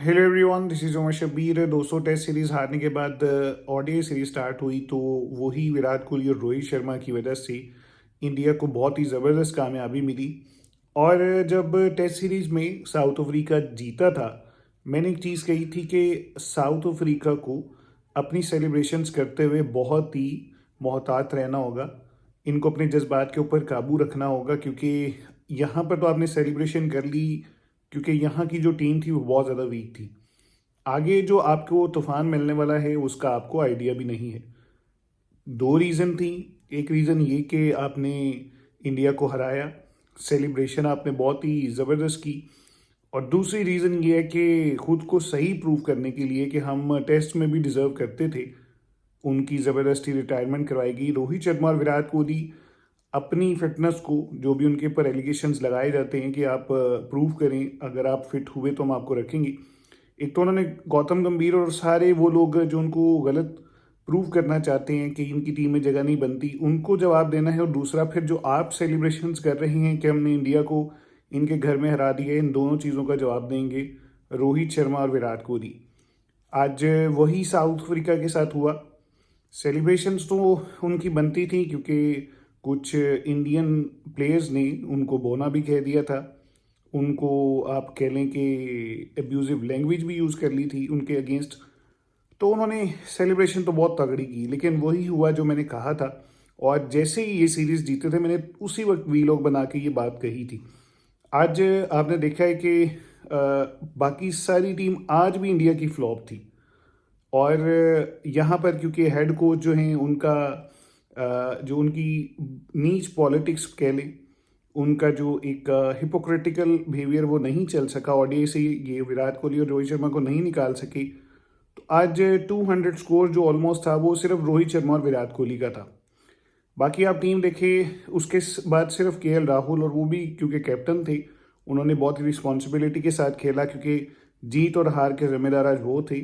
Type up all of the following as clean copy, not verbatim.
Hello everyone, this is Umar Shabbir. 200 test series हारने के बाद ओडीआई सीरीज स्टार्ट हुई तो वही विराट कोहली और रोहित शर्मा की वजह से इंडिया को बहुत ही ज़बरदस्त कामयाबी मिली। और जब टेस्ट सीरीज में साउथ अफ्रीका जीता था, मैंने एक चीज़ कही थी कि साउथ अफ्रीका को अपनी सेलिब्रेशंस करते हुए बहुत ही मोहतात रहना होगा। इनको अपने जज्बात के ऊपर काबू रखना होगा, क्योंकि यहाँ पर तो आपने सेलिब्रेशन कर ली क्योंकि यहाँ की जो टीम थी वो बहुत ज़्यादा वीक थी। आगे जो आपको तूफान मिलने वाला है उसका आपको आइडिया भी नहीं है। दो रीज़न थी। एक रीज़न ये कि आपने इंडिया को हराया, सेलिब्रेशन आपने बहुत ही ज़बरदस्त की। और दूसरी रीज़न ये है कि खुद को सही प्रूव करने के लिए कि हम टेस्ट में भी डिज़र्व करते थे, उनकी ज़बरदस्ती रिटायरमेंट करवाई गई। रोहित शर्मा और विराट कोहली अपनी फिटनेस को, जो भी उनके ऊपर एलिगेशंस लगाए जाते हैं कि आप प्रूव करें, अगर आप फिट हुए तो हम आपको रखेंगे। एक तो उन्होंने गौतम गंभीर और सारे वो लोग जो उनको गलत प्रूव करना चाहते हैं कि इनकी टीम में जगह नहीं बनती, उनको जवाब देना है। और दूसरा फिर जो आप सेलिब्रेशंस कर रहे हैं कि हमने इंडिया को इनके घर में हरा दिया, इन दोनों चीज़ों का जवाब देंगे रोहित शर्मा और विराट कोहली। आज वही साउथ अफ्रीका के साथ हुआ। सेलिब्रेशंस तो उनकी बनती थी क्योंकि कुछ इंडियन प्लेयर्स ने उनको बोना भी कह दिया था। उनको आप कह लें कि एब्यूजिव लैंग्वेज भी यूज़ कर ली थी उनके अगेंस्ट। तो उन्होंने सेलिब्रेशन तो बहुत तगड़ी की, लेकिन वही हुआ जो मैंने कहा था। और जैसे ही ये सीरीज़ जीते थे, मैंने उसी वक्त वीलॉग बना के ये बात कही थी। आज आपने देखा है कि बाकी सारी टीम आज भी इंडिया की फ्लॉप थी। और यहाँ पर क्योंकि हेड कोच जो हैं उनका जो उनकी नीच पॉलिटिक्स कह लें, उनका जो एक हिपोक्रिटिकल बिहेवियर वो नहीं चल सका। ओडीआई से ये विराट कोहली और रोहित शर्मा को नहीं निकाल सके। तो आज 200 स्कोर जो ऑलमोस्ट था वो सिर्फ रोहित शर्मा और विराट कोहली का था। बाकी आप टीम देखें, उसके बाद सिर्फ केएल राहुल, और वो भी क्योंकि कैप्टन थे, उन्होंने बहुत ही रिस्पॉन्सिबिलिटी के साथ खेला क्योंकि जीत और हार के जिम्मेदार आज वो थे।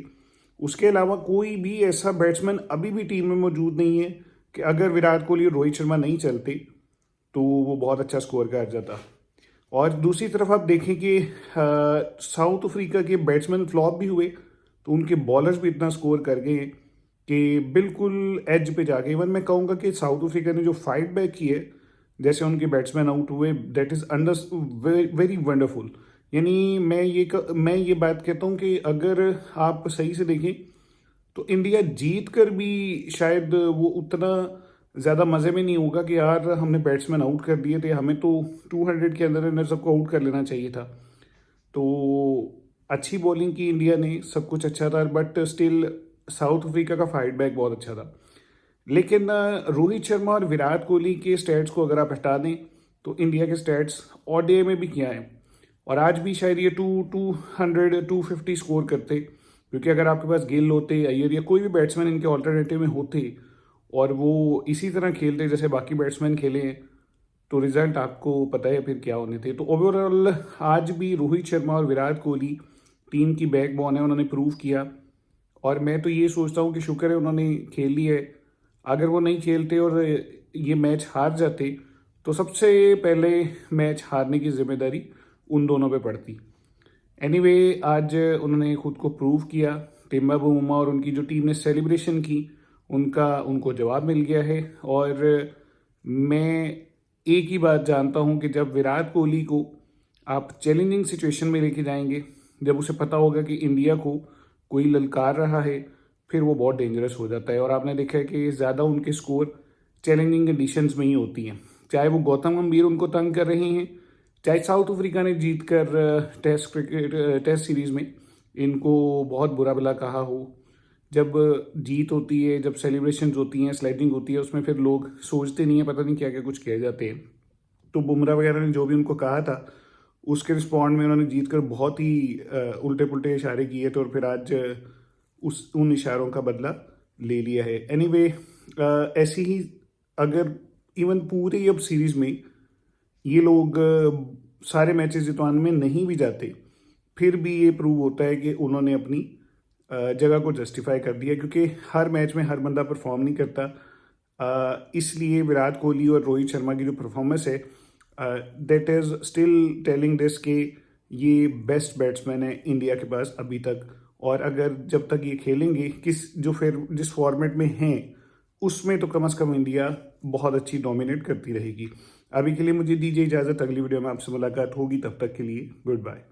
उसके अलावा कोई भी ऐसा बैट्समैन अभी भी टीम में मौजूद नहीं है कि अगर विराट कोहली और रोहित शर्मा नहीं चलते तो वो बहुत अच्छा स्कोर कर जाता। और दूसरी तरफ आप देखें कि साउथ अफ्रीका के बैट्समैन फ्लॉप भी हुए तो उनके बॉलर्स भी इतना स्कोर कर गए हैं कि बिल्कुल एज पे जाके, इवन मैं कहूँगा कि साउथ अफ्रीका ने जो फाइट बैक की है, जैसे उनके बैट्समैन आउट हुए, that is under very wonderful. यानी मैं ये बात कहता हूँ कि अगर आप सही से देखें तो इंडिया जीत कर भी शायद वो उतना ज़्यादा मज़े में नहीं होगा कि यार हमने बैट्समैन आउट कर दिए थे, हमें तो 200 के अंदर अंदर सबको आउट कर लेना चाहिए था। तो अच्छी बॉलिंग की इंडिया ने, सब कुछ अच्छा था, बट स्टिल साउथ अफ्रीका का फाइट बैक बहुत अच्छा था। लेकिन रोहित शर्मा और विराट कोहली के स्टैट्स को अगर आप हटा दें तो इंडिया के स्टैट्स ओडीआई में भी किया है। और आज भी शायद ये 250 स्कोर करते, क्योंकि अगर आपके पास गिल होते, अय्यर या कोई भी बैट्समैन इनके ऑल्टरनेटिव में होते और वो इसी तरह खेलते जैसे बाकी बैट्समैन खेले हैं, तो रिजल्ट आपको पता है फिर क्या होने थे। तो ओवरऑल आज भी रोहित शर्मा और विराट कोहली टीम की बैकबोन है, उन्होंने प्रूव किया। और मैं तो ये सोचता हूँ कि शुक्र है उन्होंने खेल ली है। अगर वो नहीं खेलते और ये मैच हार जाते तो सबसे पहले मैच हारने की जिम्मेदारी उन दोनों पे पड़ती। एनीवे आज उन्होंने खुद को प्रूव किया। टिम्बा बुमा और उनकी जो टीम ने सेलिब्रेशन की, उनका उनको जवाब मिल गया है। और मैं एक ही बात जानता हूँ कि जब विराट कोहली को आप चैलेंजिंग सिचुएशन में लेके जाएंगे, जब उसे पता होगा कि इंडिया को कोई ललकार रहा है, फिर वो बहुत डेंजरस हो जाता है। और आपने देखा है कि ज़्यादा उनके स्कोर चैलेंजिंग कंडीशंस में ही होती हैं, चाहे वो गौतम गंभीर उनको तंग कर रहे हैं, चाहे साउथ अफ्रीका ने जीत कर टेस्ट सीरीज में इनको बहुत बुरा भला कहा हो। जब जीत होती है, जब सेलिब्रेशंस होती हैं, स्लाइडिंग होती है, उसमें फिर लोग सोचते नहीं है, पता नहीं क्या क्या कुछ किए जाते हैं। तो बुमराह वगैरह ने जो भी उनको कहा था, उसके रिस्पॉन्ड में उन्होंने जीत कर बहुत ही उल्टे पुल्टे इशारे किए थे, और फिर आज उस उन इशारों का बदला ले लिया है। एनीवे ऐसी ही अगर इवन पूरे अब सीरीज में ये लोग सारे मैचेस जितवाने में नहीं भी जाते, फिर भी ये प्रूव होता है कि उन्होंने अपनी जगह को जस्टिफाई कर दिया, क्योंकि हर मैच में हर बंदा परफॉर्म नहीं करता। इसलिए विराट कोहली और रोहित शर्मा की जो परफॉर्मेंस है, that is still telling this कि ये बेस्ट बैट्समैन है इंडिया के पास अभी तक। और अगर जब तक ये खेलेंगे जिस फॉर्मेट में हैं उसमें तो कम से कम इंडिया बहुत अच्छी डोमिनेट करती रहेगी। अभी के लिए मुझे दीजिए इजाज़त, अगली वीडियो में आपसे मुलाकात होगी, तब तक के लिए गुड बाय।